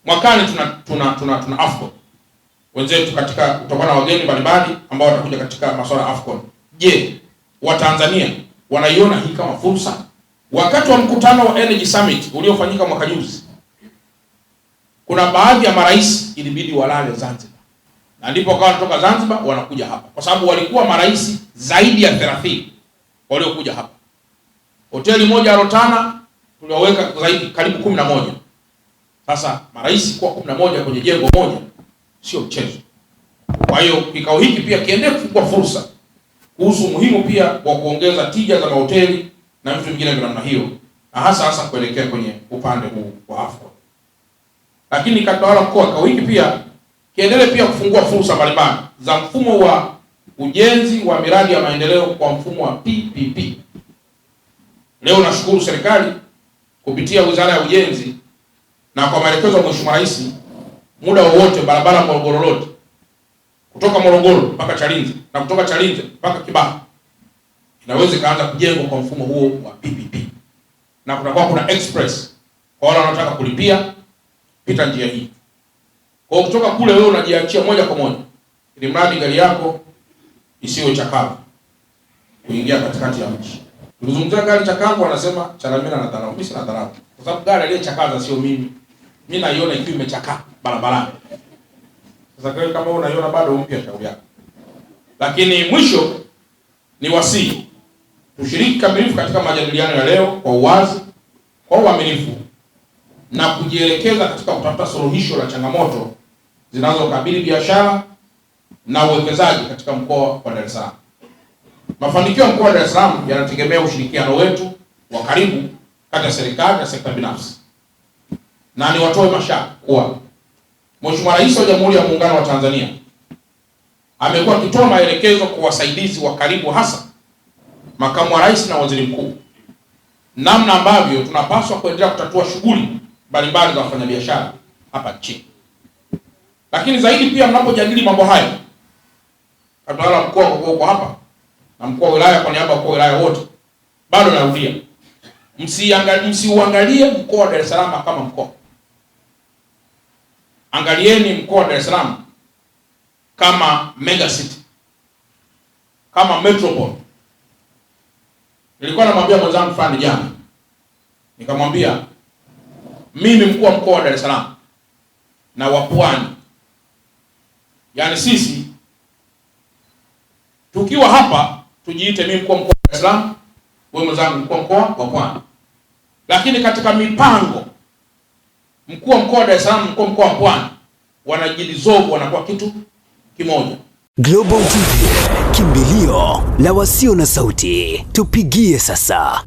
Mwakani tuna AFCON. Wenzetu katika kutokana na wageni mbalimbali ambao watakuja katika masuala ya AFCON. Je, Watanzania wanaiona hii kama fursa? Wakati wa mkutano wa Energy Summit uliofanyika mwaka juzi, kuna baadhi ya marais ilibidi walale Zanzibar. Na ndipo wakawa kutoka Zanzibar wanakuja hapa. Kwa sababu walikuwa marais zaidi ya 30 waliokuja hapa. Hoteli moja ya Rotana tuliwaweka zaidi karibu 11. Sasa marais kwa 11 kwenye jengo moja sio mchezo. Kwa hiyo kikao hiki pia kiendelee kufungua fursa kuhusu umuhimu pia wa kuongeza tija za mahoteli na vitu vingine vya namna hiyo, na hasa kuelekea kwenye upande huu wa AFCON. Lakini katawala mkoa kikao hiki pia kiendelee pia kufungua fursa mbalimbali za mfumo wa ujenzi wa miradi ya maendeleo kwa mfumo wa PPP. Leo nashukuru serikali kupitia Wizara ya Ujenzi na kwa maelekezo ya Mheshimiwa Rais, muda wowote barabara Morogoro Road kutoka Morogoro mpaka Chalinze na kutoka Chalinze mpaka Kibaha inaweza kaanza kujengwa kwa mfumo huo wa PPP. Na kutakuwa kuna express kwa wale wanaotaka kulipia pita njia hii. Kwa kutoka kule wewe unajiachia moja kwa moja, ili mradi gari yako isiwe chakavu kuingia katikati ya mji. Tulizungumzia gari chakavu, wanasema Chalamila na dharau. Mimi sina dharau. Kwa sababu gari aliyechakaza sio mimi. Mimi naiona ikiwa imechakaa barabarani. Sasa kama unaiona bado mpya, shauri yako. Lakini mwisho ni wasii tushiriki kamilifu katika majadiliano ya leo kwa uwazi, kwa uaminifu na kujielekeza katika kutafuta suluhisho la changamoto zinazokabili biashara na uwekezaji katika mkoa wa Dar es Salaam. Mafanikio ya mkoa wa Dar es Salaam yanategemea ushirikiano wetu wa karibu kati ya serikali na sekta binafsi. Na ni watoe mashaka kuwa Mheshimiwa Rais wa Jamhuri ya Muungano wa Tanzania amekuwa akitoa maelekezo kwa wasaidizi wa karibu, hasa Makamu wa Rais na Waziri Mkuu, namna ambavyo tunapaswa kuendelea kutatua shughuli mbalimbali za wafanyabiashara hapa nchini. Lakini zaidi pia mnapojadili mambo hayo, katawala mkoa kwa hapa na mkuu wa wilaya kwa niaba ya mkuu wa wilaya wote, bado narudia, msiuangalie mkoa wa Dar es Salaam kama mkoa. Angalieni mkoa wa Dar es Salaam kama mega city, kama metropole. Nilikuwa namwambia mwenzangu fulani jana, nikamwambia mimi mkuu wa mkoa wa Dar es Salaam na wa Pwani, yaani sisi tukiwa hapa tujiite mimi mkuu wa mkoa wa Dar es Salaam, wewe mwenzangu mkuu wa mkoa wa Pwani. Lakini katika mipango mkuu wa mkoa wa Dar es Salaam, mkuu wa mkoa wa Pwani wanajidissolve, wanakuwa kitu kimoja. Global TV, kimbilio la wasio na sauti. Tupigie sasa.